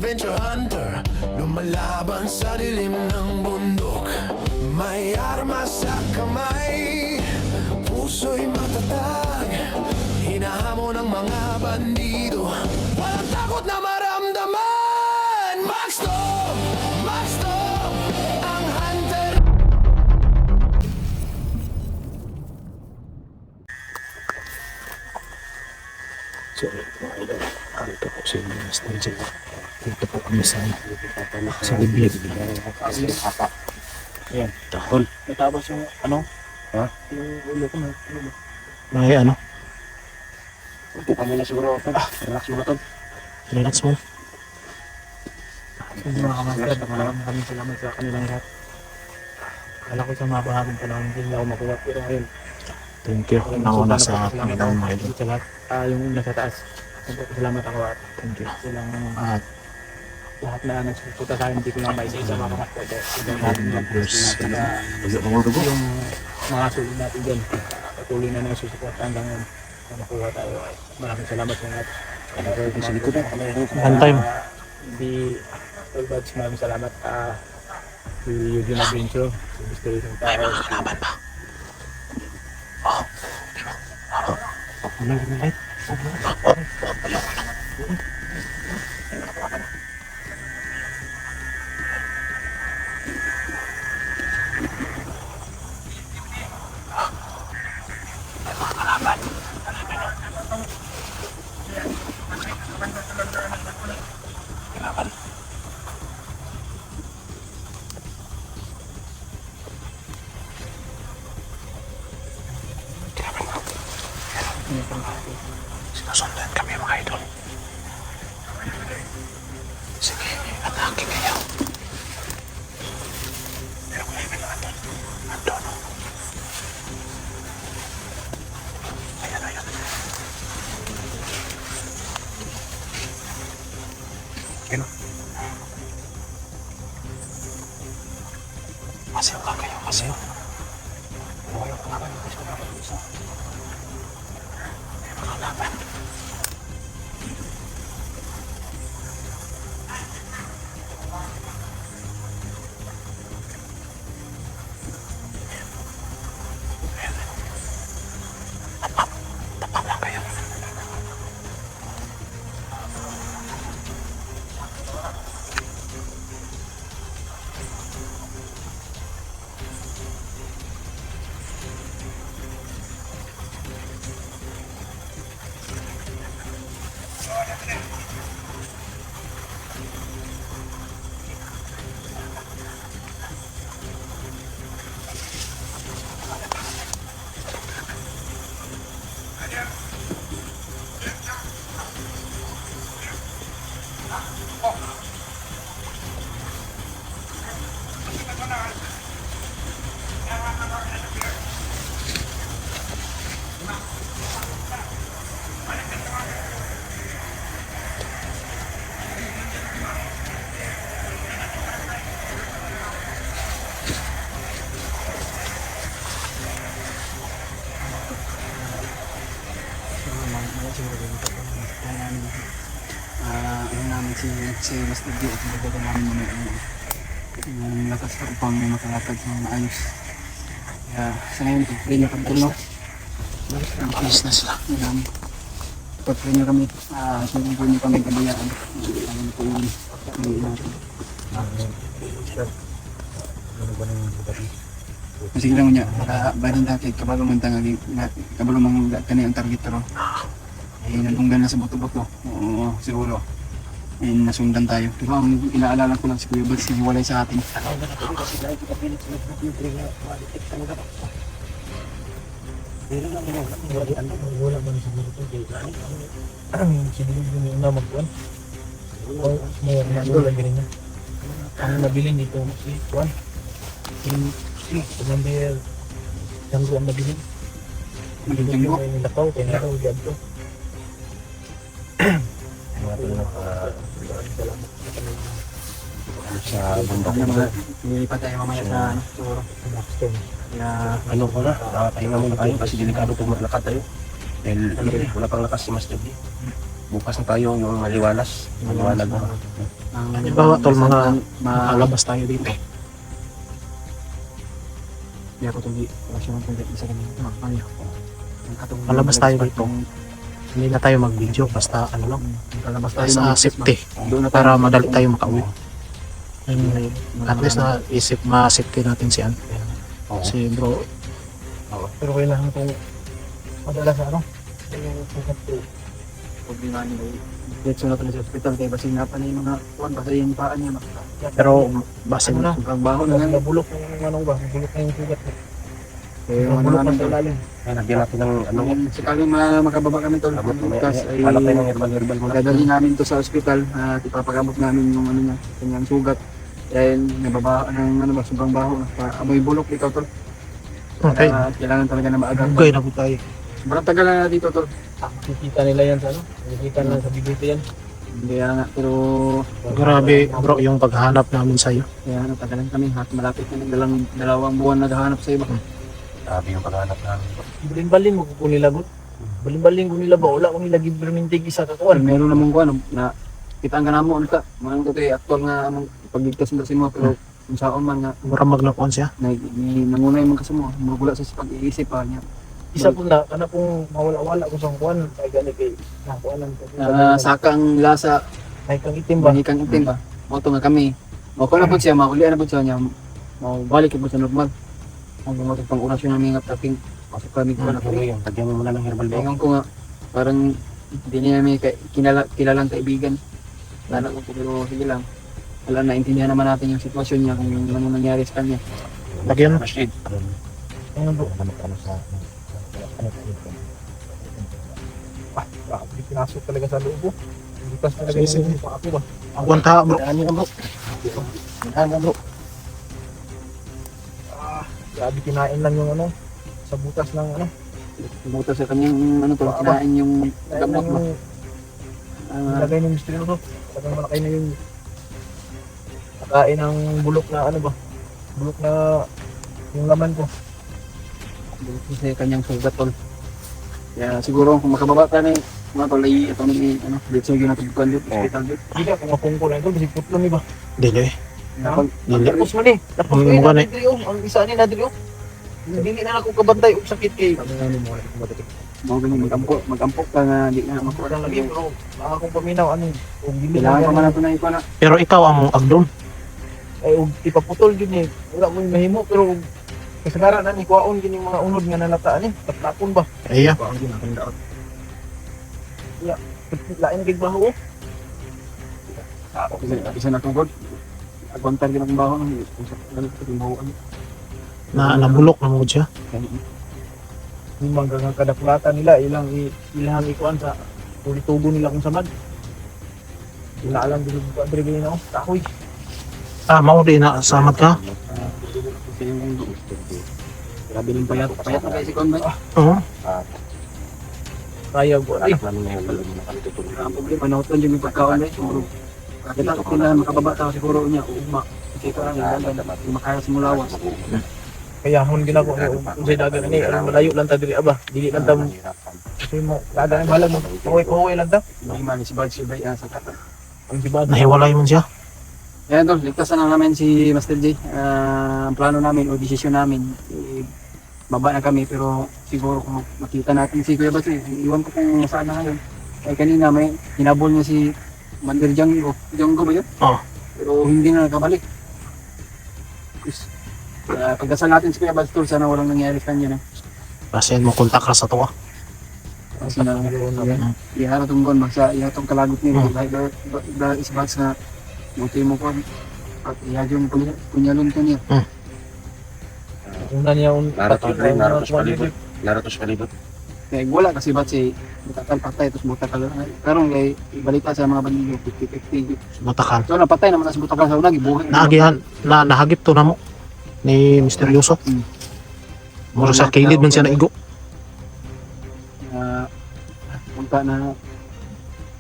adventure hunter, lumalaban sa dilim ng bundok. May armas sa kamay, puso'y matatag, hinahamon ng mga bandido. Walang takot na maramdaman. Maxstone, Maxstone, ang hunter. So, ito po si Master J. Dito po kami sa bibig. Ayan. Dahon. Natapos yung ano? Ha? Yung ulo ko na. May ano? Upo kami na siguro. Relax mo na to. Relax mo. Yung mga kamaster, maraming salamat sa kanilang lahat. Kala ko sa mga bahaging panahon hindi na ako makuha. Pero ngayon, Thank you. Nauna sa kanilang mga idol. sa lahat. Yung nasa taas. Salamat ako at Thank you. silang At lahat na nagsusuta sa akin. Hindi ko lang maisa-isa mga kamaster. God bless. Yung mga sulit natin dyan. Patuloy na nagsusupport hanggang ngayon. Makuha tayo. Maraming salamat sa lahat. Sa likod na. one time. Hindi all buds, maraming salamat si Eugene Adventure, si Mr. Isang Tao. May mga kalaban pa. Sinusundan kami mga idol. Sige, atake kayo. Pero kung namin andun. Andun. Ayan, ayan. Ano? Masih lang kayo, masih. Ayaw ko naman yung gusto namin isa. May mga laban. Tapang lang kayo. Ano namin si Mr. D at magdala namin muna yung lakas upang makalatag ng maayos. Kaya sa ngayon, pag-pray nyo kami tulo. Alis na sila. Pag-pray nyo kami, siniguro nyo kami kabayaan. Ano na po yun. Sige lang niya, badan dati, kabalo man tangagi, kabalo man kani ang target ron. Nalunggan na sa buto-buto. Oo, siguro. Nasundan tayo. Pero ang inaalala ko lang si Kuya Bads na hiwalay sa atin. Wala ba na siguro ito? Sinigod yung una mag-1. May nandol ang ganyan. Ang nabilin dito, si Juan. Commander Django ang nabilin. Django? May nilakaw, kaya naraw dyan to. Sa bundok na. Ilipat tayo mamaya sa siguro. Maxstone. Kaya Ano ko na, nakatahinga muna tayo kasi delikado pag maglakad tayo. Dahil wala pang lakas si Master D. bukas na tayo yung maliwalas. Maliwalag na. Halimbawa, tol, mga ma malabas tayo dito. Di ako tuloy. Masya man tuloy. Isa kami. Malabas tayo dito. Hindi na tayo mag-video, basta ano lang, Kalabas tayo sa ng safety. Doon na Para madali tayo makauwi. At least na ma-safety natin si An. Si bro. Pero kailangan itong madala sa ano? problema niya. Diretso na pala sa hospital kaya basin na pa na yung mga kuwan. Basta yung paa niya. Pero base Ano na. na? Sobrang baho na nga. Nabulok yung ano ba? Nabulok na yung sugat. Kaya yung ano Nabulok namin na sa tol. ilalim. Ay, lagyan natin ng ano. Sakaling makababa kami tol. Bukas ay Hanap tayo ng herbal muna. dadali namin to sa ospital at ipapagamot namin yung ano niya, kanyang sugat. Dahil nababa ng ano ba, sobrang baho. Amoy bulok ikaw tol. Okay. Kailangan talaga na maaga. Ugay na po tayo. Sobrang tagal na dito tol. Makikita nila yan sa ano? Makikita nila sa bibig yan. Hindi nga, pero Grabe bro yung paghanap namin sa iyo. kaya natagalan kami. At malapit na dalawang buwan naghahanap sa iba. Sabi yung paghanap namin. Balin-balin mo kung nila bro. Balin-balin ko nila ba? Wala ko nila gibermintig isa kakuan. Meron namang kuwan na kitaan ka na mo unta. Manang to actual nga among pagligtas mo mo pero kung saan man nga Mura magnakuan siya. nangunay man kasamo magula sa pag-iisip pa niya. Isa po na, kana pong mawala-wala ko sa kuan. Ay gani kay nakuanan ko. Saka ang lasa Ay kang itim ba? Bangikang itim ba? Moto nga kami. Mako na po siya, maulian na po siya niya. Balik po sa normal. Ang gumawa pang orasyon namin nga taping pasok kami ko na kami. Lagyan mo muna ng herbal bro. Ingon ko nga, parang hindi niya namin kilalang kaibigan. Lala ko po pero sige lang. Alam na, intindihan naman natin yung sitwasyon niya kung ano nangyari sa kanya. Lagyan. Rashid. Ayun bro. Ano sa Grabe, pinasok talaga sa loob. Bukas talaga Sige, sige. yung ako ba? Aguanta bro. Ano ka bro? Ano bro? Grabe, kinain lang yung ano. Sa butas ng ano. Buta sa kanyang ano to, kinain yung gamot ba? Nilagay ng misteryo. Talagang malaki na yung nakain ng bulok na ano ba? Bulok na yung laman ko. Buta sa kanyang sugat tol. Kaya siguro kung makababa ka na mga tol ay ito ano, dito yung natugtuan dito, hospital dito. Hindi ka kung mapungko na ito. Kasi putlong iba. Dili. Dili. Tapos man eh. Tapos Ang ko mukha na nadiri oh. Ang isa ni nadiri oh. Hindi na ako kabantay og sakit kay. Mga ganyan, mag-ampok ka nga, di nga makuha Wala lagi bro. Baka akong paminaw ano. Og dili kailangan pa man na natin na ikaw na. Pero ikaw ang agdon. ay og ipaputol yun eh. Wala ko yung mahimo pero kasagaran na ni kuwaon yun yung mga unod nga nalataan eh. Tatlapon ba? Iya. Lain kay baho oh. Isa na tugod. Agwantar din ang baho ng ganito yung baho. Nabulok na mo siya. Yung mga kadakulatan nila ilang ikuan sa tulitugo nila kung samad. Wala alam din ko adre na oh. Takoy. Mao di na samad ka. Kasi yung grabe ng payat. Payat na kayo si Conbay. Oo. Kaya ko ay. Ang problema, nautan yung pagkaon na siguro. Kita ko kailangan makababa tao siguro niya. Ugma. Kasi ito lang yung makaya sa mulawas. Kaya hon ginako ni unsay dagan ni alam malayo lang ta diri aba. Dili lang ta kasi mo dagan balag mo. Kuwi lang ta. May man si Bad Silvay sa kata. Ang sibad. Nahiwalay mo siya. Ayan tol, ligtas na namin si Master J. Ang plano namin o desisyon namin, baba na kami pero siguro kung makita natin si Kuya Bats, iwan ko kung saan na ngayon. Ay kanina may hinabol niya si Mander Django. Django ba yun? Oo. Pero hindi na nakabalik. Pagdasal natin si Kuya Bats tol, sana walang nangyari sa kanya na. Kasi mo kontak ka sa tuwa. Kasi na ihara tungkol basta ihatong kalagot niya dahil is Bats na buti mo ko at ihagyo mo kunyalon ko niya. Una niya Laratos palibot. Kaya wala kasi Bats eh butakal patay tapos butakal karon kay ibalita sa mga bandido 50-50. Butakal. So napatay naman sa butakal sa una gibuhay. Naagihan nahagip to na mo ni Misteryoso. Mura sa kilid man siya naigo. Punta na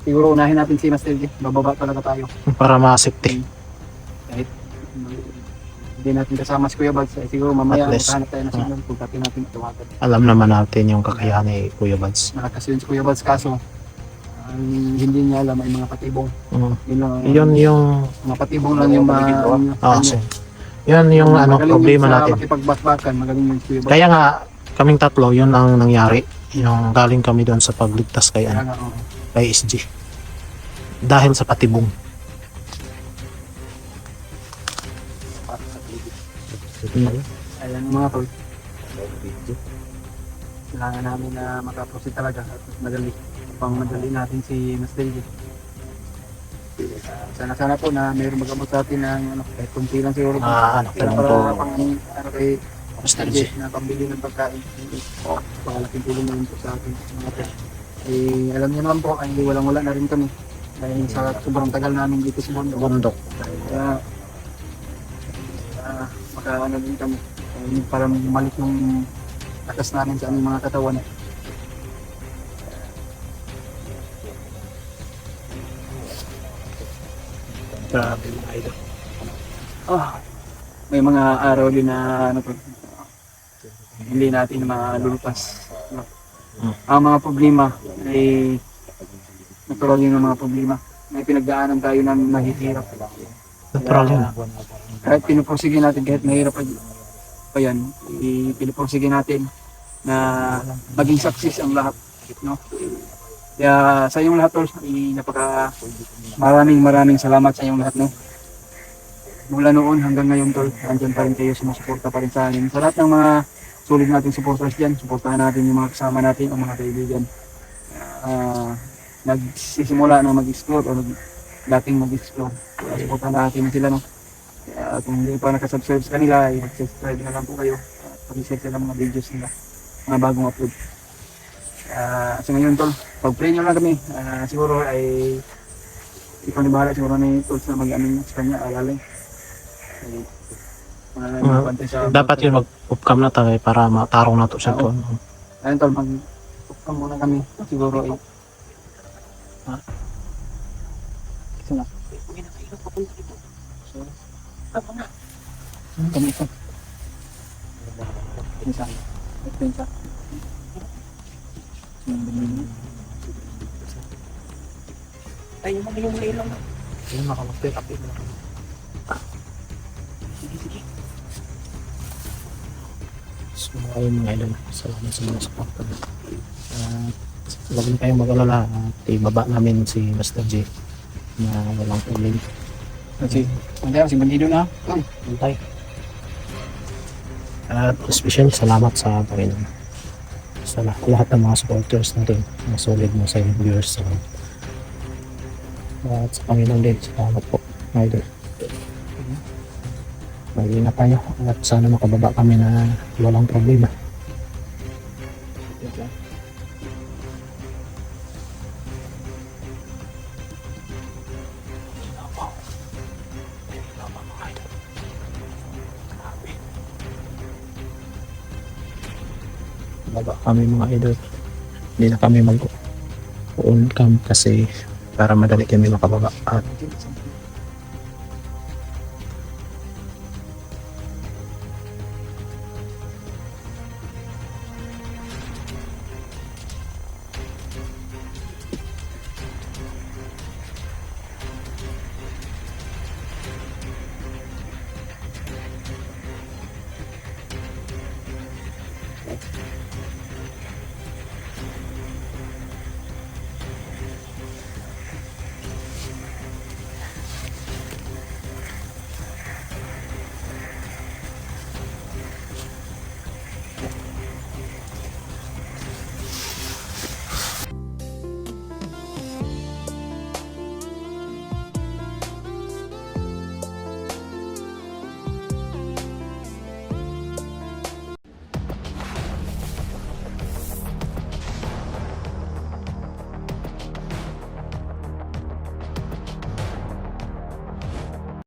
siguro unahin natin si Master J. Bababa talaga tayo. Para ma-safety. Kahit hindi natin kasama si Kuya Bads, siguro mamaya At least. maghanap tayo na signal kung natin tawagan. Alam naman natin yung kakayahan ni Kuya Bads. Malakas yun si Kuya Bads kaso Ang hindi niya alam ay mga patibong. Yun lang, Yun yung mga patibong lang yung so, yun yung ano magaling problema sa natin. makipagbasbakan, magaling yung kuya. Kaya nga kaming tatlo yun ang nangyari. Yung galing kami doon sa pagligtas kay Kaya ano, nga, oo. kay SG. Dahil sa patibong. Ayan mga tol. Kailangan namin na makaproceed talaga at madali. Pang madali natin si Mas David. Sana po na mayroong magamot sa atin ng ano, kahit kunti lang siguro. Ano Para tanong ko pang ano kay Mas David na pambili ng pagkain. Malaking tulong naman po sa atin. Mga tol. Eh, alam niyo naman po, ay walang-wala na rin kami. Dahil sa sobrang tagal namin dito sa mundo. bundok. Kaya, makaano din kami. Para malik yung lakas namin sa aming mga katawan. Grabe mga idol. May mga araw din na ano po, hindi natin malulupas. No? Ang mga problema ay natural yun ang mga problema. May pinagdaanan tayo na mahihirap. Natural yun. Kahit pinupursige natin, kahit mahirap pa yan, pinupursige natin na maging success ang lahat. No? Kaya sa inyong lahat, tol, maraming salamat sa inyong lahat. No? Mula noon hanggang ngayon, tol, andyan pa rin kayo, sumusuporta pa rin sa amin. Sa lahat ng mga sulit natin supporters dyan, suportahan natin yung mga kasama natin, ang mga kaibigan. Nagsisimula na mag-explore o dating mag-explore. Suportahan natin sila. No? Kaya kung hindi pa nakasubscribe sa kanila, i-subscribe na lang po kayo. Pag-share sila mga videos nila, mga bagong upload. So ngayon, tol, pag-pray nyo lang kami, siguro ay ikaw ni bahala siguro ni tol na mag-amin sa kanya, alalay. Dapat yun mag-upcam na tayo para matarong na to siya to. Ayun tol, mag-upcam muna kami, siguro ay isa na. Kami ito. Isa. Isa. Tayo mo yung ilaw na. Ayun, makamagpit up yun. Sige. So ayun mga idol, salamat sa mga support. Huwag na kayong mag-alala at ibaba namin si Master J na walang problem. Kasi, si Bandido na. Antay. At special salamat sa Panginoon. Sa lahat ng mga supporters natin, mga solid mo sa viewers. At sa Panginoon din, salamat po mga idol. Mag-ingat tayo at sana makababa kami na walang problema. Baba kami mga idol. Hindi na kami mag-on cam kasi para madali kami makababa at